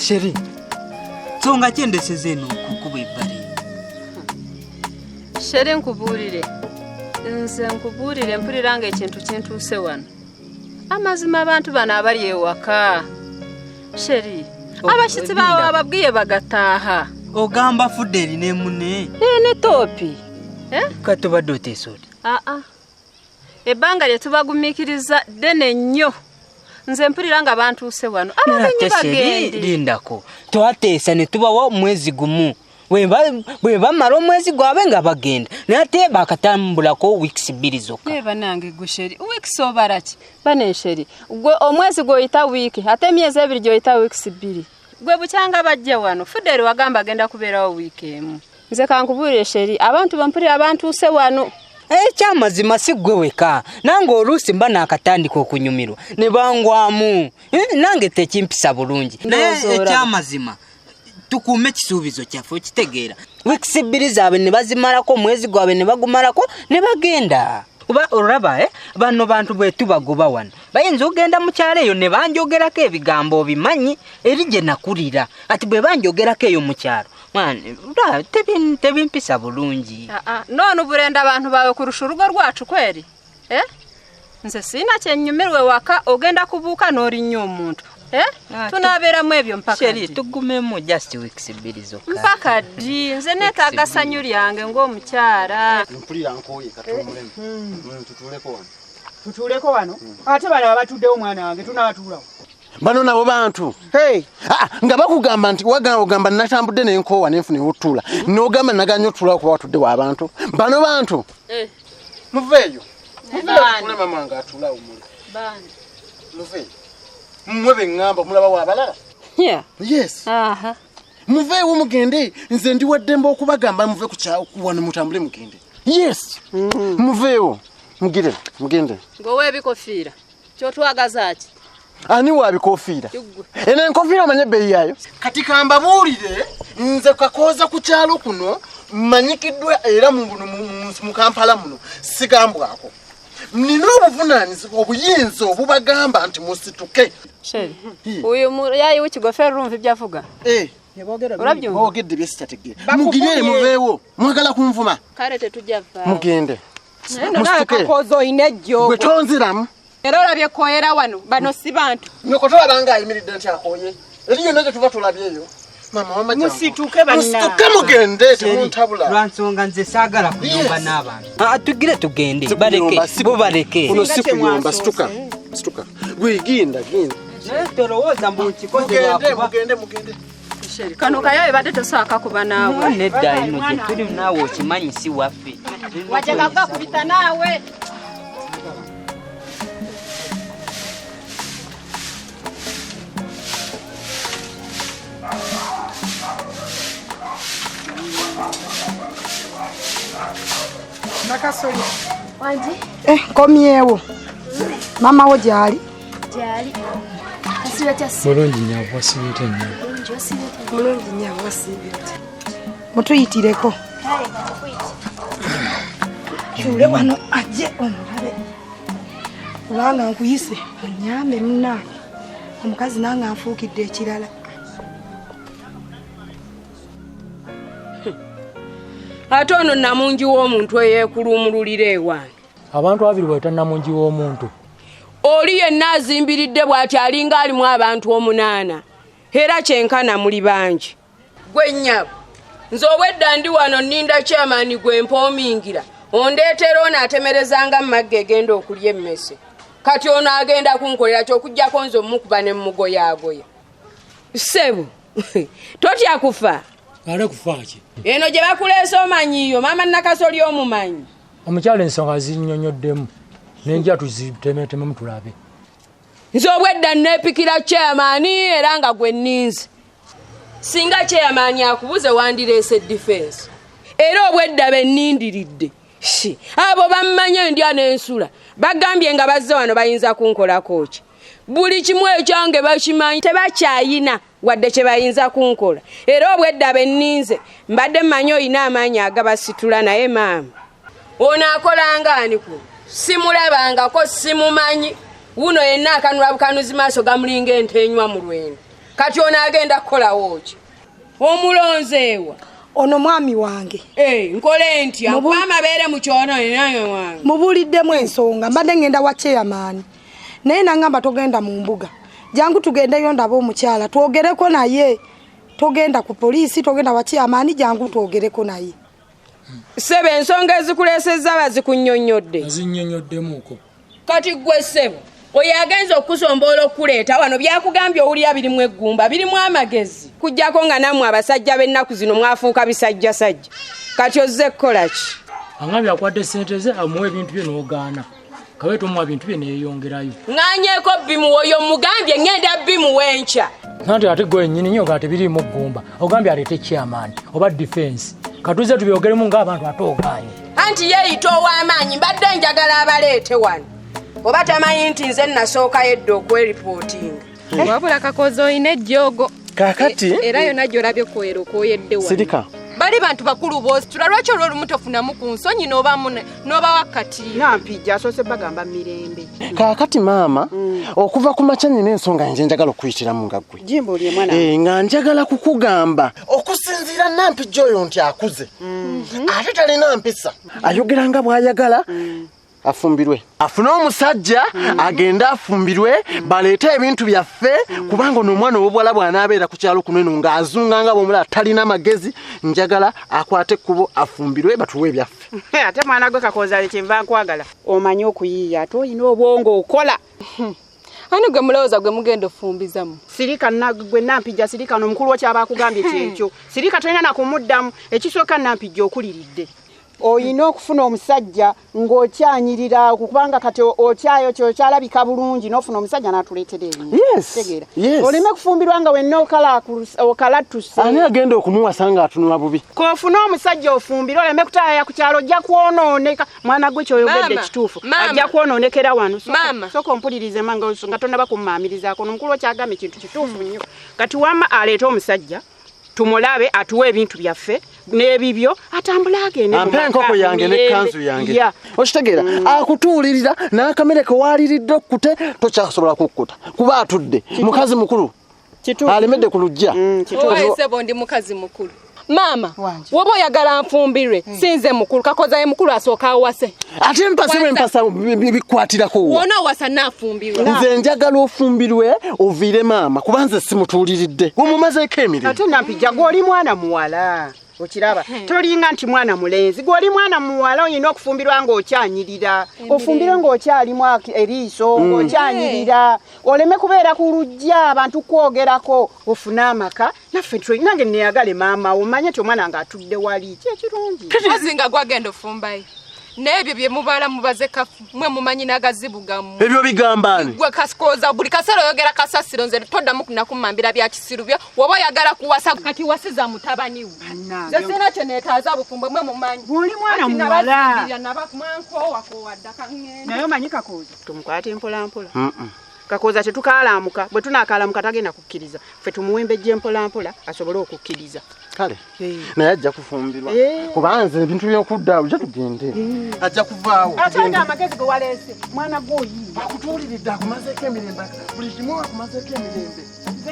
Sheri. Songa kyendeseze eno kukuba ebbali. Sheri nkubuulire. Nze nkubuulire mpuliranga ekintu kintuuse wano. Amazima abantu bano abali ewaka. Sheri, abashyitsi bawe ababwiye bagataaha. Ogamba fuderi ne mune. Ne topi. Katubadde oteesoote. Ebbanga lye tubagumikiriza ddene nnyo. Nze mpuliranga abantuuse wano. Abamenyi bagende. Lindako. Twateesa ne tubawa omwezi gumu. Bwe bamala omwezi gwabwe nga bagenda. Nate bakatambulako weeks 2 zokka. Yeba nange gwe Sheri. Weeks obaraki? Bane Sheri. Gwe omwezi gwoyita wiiki. Ate emyezi 2 gyoyita weeks 2. Gwe bukyanga bajja wano. Fuderi wagamba agenda kubeerawo wiiki emu. Nze kankubuulire Sheri. Abantu bampulira abantuuse wano. Kyamazima si gwe weka. Nange oluusi mba nakatandika okunyumirwa. Ne bangwamu. Nange tekimpisa bulungi. Kyamazima. Tukume kisuubizo kyaffe okitegeera. Weeks 2 zaabwe ne bazimalako omwezi gwabwe ne bagumalako ne bagenda. Kuba olaba bano bantu bwe tubagoba wano. Bayinza ogenda mu kyalo eyo ne banjogerako ebigambo obimanyi eri gye nakulira. Ati bwe banjogerako eyo mu kyalo. Tebimpisa bulungi. Nono burenda abantu bawe kurusha urugo rwacu kweri? Nze sina kyenyumirwe waka ogenda kubuuka n'ori nnyo omuntu. Tunabeeramu ebyo mpaka Sheri tugumemu just weeks 2 zokka. Mpaka ddi nze neetaaga ssanyu lyange ng'omukyala. Mpulira nkooye katumulemu. Tutuleko wano. Ate bano abatuddewo mwana wange tunabatulawo. Bano nabo bantu. Nga bakugamba nti ogamba natambudde n'enkoowa n'enfuna ewotula. N'ogamba naganya otula kuba watuddewo abantu. Bano bantu. Muveeyo. Muveeyo mama nga atula omuli. Bani. Muveeyo. Mmwe bengamba mulaba wabalala. Yes. Muveeyo mugende nze ndi waddemba okubagamba muve ku kyawo wano mutambule mugende. Yes. Muveeyo. Mugende. Ngowe ebikofiira. Kyotwagaza ki? Ani wabikofiira? Ene enkofiira manye bei yayo. Kati kamba buulire nze kakoza ku kyalo kuno manyikiddwa era mu Kampala muno sigambwako. Nina obuvunaanyizibwa obuyinza obubagamba nti musituke. Sheri. Uyu yayi w'ikigofero urumva ibyo avuga? Urabyumva? Ogedde byesitategeera. Mugire muveewo. Mwagala kunvuma. Kale tetujja vaawo. Mugende. Kakozo inejjo. Gwe tonziramu. Era olabye koyera wano bano si bantu. Nyoko tolabanga ayimiridde nti akoye. Eriyo nazo tuva tulabyeyo. Mama wama jangu. Musituke banna. Musituke mugende temuntabula. Lwansonga nze saagala kuyomba n'abantu. Tugire tugende. Bareke. Uno si kuyomba situka. Genda. Tolowooza mbu nkikoze lwakuba. Mugende. Sheri. Kano kayo ebadde tosaaka kuba naawe. Nedda ino gye tuli naawe okimanyi si waffe. Wajja kubita naawe. Nakasoli. Wanji? Komyewo. Mama wo gyali? Gyali. Asibe kyasi. Mulungi nyawo asibite nnyo. Mulungi nyawo asibite. Mutuyitireko. Kale kakuyita. Chule wano aje omulabe. Olanga nkuyise onyambe muna. Omukazi nanga afuukidde ekirala. Ate ono namungi w'omuntu eyeekulumululira ewange. Abantu abiri bweta namungi w'omuntu. Oli yenna azimbiridde bw'ati alinga alimu abantu 8. Era kyenkana muli bangi. Gwe nnyabo. Nze obwedda ndi wano nninda chairman gwe mpoomingira. Ondeetera ono atemerezanga mmagge egenda okulya emmese. Kati ono agenda kunkolera ky'okuggyako nze omukuba ne mmugoyaagoya. Ssebo, totya kufa. Ale kufa ki? Eno gye bakuleese omanyiyo, maama Nakasoli omumanyi. Omukyala ensonga zinnyonnyoddemu. Nenja tuzitemetemu tulabe. Nze obwedda neepikira chairman era nga gwe nninze. Singa chairman akubuze wandireese defense. Era obwedda bennindiridde. Abo bammanyi ndya n'ensula. Bagambye nga bazze wano bayinza kunkolako ki. Buli kimu ekyange bakimanyi tebakyayina wadde kye bayinza kunkola. Era obwedda benninze mbadde mmanyi oyina amaanyi agabasitula naye maama. Ono akolanga ani ku? Simulabangako simumanyi. Wuno yenna akanula bukanuzi maaso gamulinga ente enywa mu lwendo. kati ono agenda kukolawo ki omulonzeewa ono mwami wange nkole ntya kuba amabeere mu kyono naye wange mubuuliddemu ensonga mbadde ngenda wa chairman naye nangamba togenda mu mbuga jangu tugendeyo ndaba omukyala twogereko naye togenda ku poliisi togenda wa chairman jangu twogereko naye sebe ensonga ezikuleesezza bazikunnyonnyodde azinnyonnyoddemuuko kati gwe ssebo oyo agenza okusomboola okuleeta wano byakugambye owulira birimu eggumba birimu amagezi kujjako nga nammwe abasajja b'ennaku zino mwafuuka bisajjasajja kati ozze kukola ki angambye akwadde ssente ze amuwa ebintu bye n'ogaana kaweeta omuwa bintu bye neeyongerayo ŋŋanyeeko bimu oyo mugambye ŋŋenda bimu w'enkya nanti ate gwe ennyini nnyo nga tebiriimu ggumba ogambye aleete chairman oba defense katuze tubyogeremu ng'abantu ate ogaanye anti yeeyita ow'amaanyi mbadde njagala abaleete wano oba tamanyi nti nze nasookayo edda okweripootinga wabula Kakoza oyina ejjoogo kakati era yonna gy'olabye koyera okooyedde wano sirika bali bantu bakulu boositula lwaki olwolumu tofunamu ku nsonyi n'oba wakkati nampijja asoose bagamba mirembe kakati maama okuva ku makya nina ensonga nje njagala okuyitiramu nga ggwe jimbuulye mwana nga njagala kukugamba okusinziira nampijja oyo nti akuze ate talina mpisa ayogera nga bw'ayagala afumbirwe afune omusajja agenda afumbirwe baleete ebintu byaffe kubanga ono omwana ow'obuwala bw'anaabeera ku kyalo kuno eno ng'azunga nga bw'omulala talina magezi njagala akwate ekkubo afumbirwe batuwe ebyaffe ate mwana gwe Kakoza kyenva nkwagala omanyi okuyiiya ate olina obwongo okola ani gwe mulowooza gwe mugenda ofumbizamu sirika gwe nampijja sirika n'omukulu wo kyaba akugambye kyekyo sirika tolina nakumuddamu ekisooka nampijja okuliridde oyina okufuna omusajja ng'okyanyirira kubanga kati okyayo kyokyalabika bulungi n'ofuna omusajja n'atuleetera tegeera oleme kufumbirwa nga wenna okalatuse ani agenda okumuwasa ng'atunula bubi k'ofuna omusajja ofumbire oleme kutaaya ku kyalo ojja kwonooneka mwana gwe kyoyogedde ekituufu ajja kwonoonekera wano sooka ompulirize nga tonnaba kummaamirizaako n'omukulu wo kyagamba ekintu kituufu nnyo kati wamma aleete omusajja tumulabe atuwe ebintu byaffe n'ebibyo atambula agende ampe enkoko yange n'ekkanzu yange okitegeera akutuulirira n'akamere ke waaliridde okkute tokyasobola kukkuta kuba atudde mukazi mukulu alemedde ku lujja owesebo ndi mukazi mukulu maama woba oyagala nfumbirwe sinze mukulu Kakoza ye mukulu asooka awase ate mpasa bikwatirako wona owasa naafumbirwe nze njagala ofumbirwe oviire maama kuba nze simutuuliridde gumumazeeko emirimu ate nampijja gw'oli mwana muwala okiraba tolinga nti mwana mulenzi gw'oli mwana muwala oyina okufumbirwa ng'okyanyirira ofumbire ng'okyalimu eriiso ng'okyanyirira oleme kubeera ku lujja abantu kwogerako ofune amaka naffe nange neyagale maama omanye ti omwana ng'atudde wali kyekirungi kazi nga gwagenda ofumbayo n'ebyo bye mubaala mubaze kafu mwe mumanyi n'agazibu gammwe ebyo bigamba ni gwe Kakoza buli kaseera oyogera kasasiro nze toddamu nakummambira bya kisiru byo woba oyagala kuwasa kati wasiza mutabani we nze sina kye neetaaza bufumbo mwe mumanyi oli mwana muwala naye omanyi Kakoza tumukwate mpolampola Kakoza tetukaalamuka bwe tunaakaalamuka tagenda kukkiriza ffe tumuwembejja mpolampola asobole okukkiriza kale naye ajja kufumbirwa kubanze ebintu by'okudda ujja tugende ajja kuvaawo atanga amagezi ge waleese mwana gwoyiiya akutuuliridde akumazeeko emirembe buli kimu akumazeeko emirembe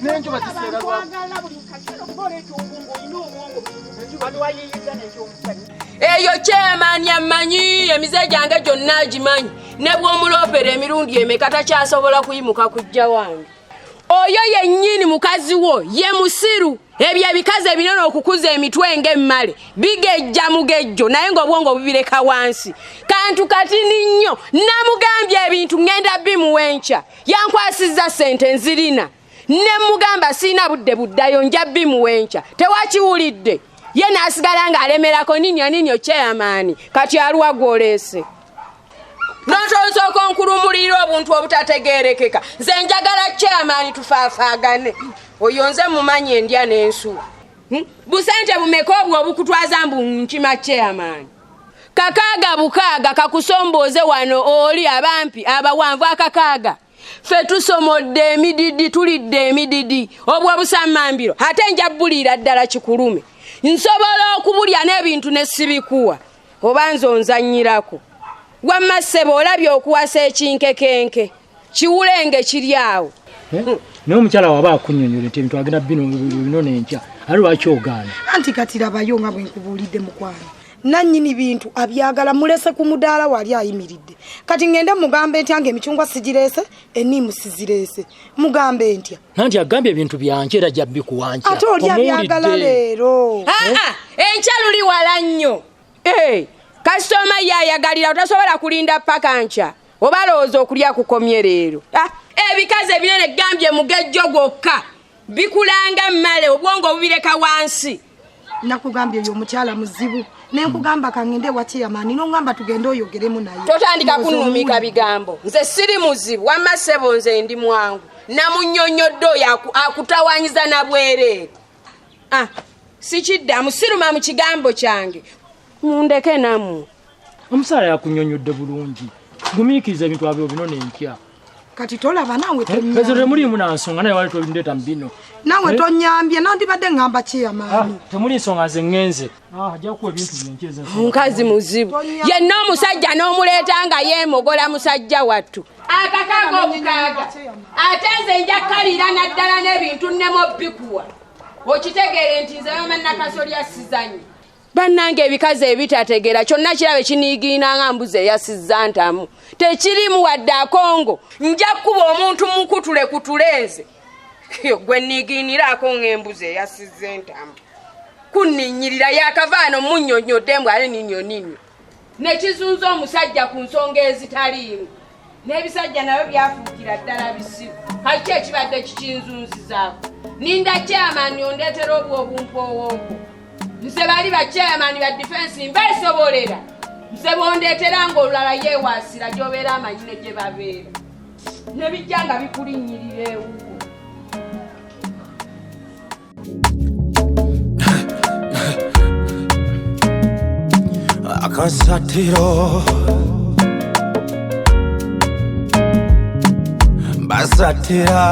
n'enjuba kiseera lwagala buli kaseera okuba oleeta obwongo olina obwongo enjuba lwayiiyiza n'ekyomusajja eyo kyemaani ammanyi emize gyange gyonna agimanyi ne bw'omuloopera emirundi emeka takyasobola kuyimuka kujja wange oyo yennyini mukazi wo ye musiru ebyo ebikazi ebinene okukuza emitwe ng'emmale bigejja mugejjo naye ng'obwongo bubireka wansi kantu katini nnyo namugambye ebintu ŋŋenda bimuwa enkya yankwasizza ssente nzirina ne mugamba siina budde buddayo nja bimuwa enkya tewakiwulidde ye n'asigala ng'alemerako ninyo chairman kati aluwa gw'oleese notonsoka onkulumulira obuntu obutategeerekeka nze njagala chairman tufaafaagane oyo nze mumanyi endya n'ensu busente bumeka obwo obukutwaza mbu nkima chairman kakaaga bukaaga kakusombooze wano oli abampi abawanvu akakaaga ffe tusomodde emididi tulidde emididi obwo busammambiro ate nja bulira ddala kikulume nsobola okubulya n'ebintu ne sibikuwa oba nze onzannyirako wamma ssebo olabye okuwasa ekinkekenke kiwulenge kiri awo naye omukyala waba akunyonyola nti ebintu agenda bino nenkya ali lwaki ogaana anti kati labayo nga bwe nkubuulidde mukwano nannyini bintu abyagala mulese ku mudaala wali ayimiridde kati ngende mugambe ntya ng'emicungwa sigireese enniimu sizireese mugambe ntya nanti agambye ebintu byanki era jabbikuwankya ate oli abyagala leero enkya luli wala nnyo kasitoma yayagalira otasobola kulinda paka nkya oba lowooza okulya kukomye leero ebikazi ebinene gambye mugejjo gwokka bikulanga mmale obwongo obubireka wansi nakugambye oyo omukyala muzibu nenkugamba kangende wakyeyamaani nongamba tugende oyogeremu naye totandika kunnumika bigambo nze siri muzibu wamma ssebo nze ndi mwangu namunnyonnyodde oyo akutawanyiza na bwereere sikiddamu siruma mu kigambo kyange mundeke nammwe omusaala yakunnyonnyodde bulungi gumiikiriza ebintu abyo bino nenkya kati tolaba nawe tonnyambye mulimu nansonga naye wali tolindeeta mu bino nawe tonnyambye nandibadde ngamba kyeyamaani temuli nsonga ze ŋŋenze ajakuwa ebintu byenkyeza mukazi muzibu yenna omusajja n'omuleeta nga yeemogola musajja wattu akakaga obukaaga ate nze njakkalira naddala n'ebintu nemobikuwa okitegeere nti nze bamannakasoli asizanyi bannange ebikazi ebitategeera kyonna kirabe kiniigiinanga mbuzi eyasizza ntamu tekirimu wadde akongo nja kkuba omuntu mukutule kutulenze gwe nniigiiniraako ng'embuzi eyasizza entamu kunninnyirira yakavaano munnyonnyodde mbw ale ninyo nekizunza omusajja ku nsonga ezitaliimu n'ebisajja nabyo byafuukira ddala bisibu kaki ekibadde kikinzunzizaako ninda kyamaani ondeetera obwobumpowoopo nze bali bakyamaani ba difensi mbeesobolera nze bondeetera ng'olulala yeewaasira gy'obeera amanyine gye babeera ne bijja nga bikulinnyirira ewuwo akasatiro basatira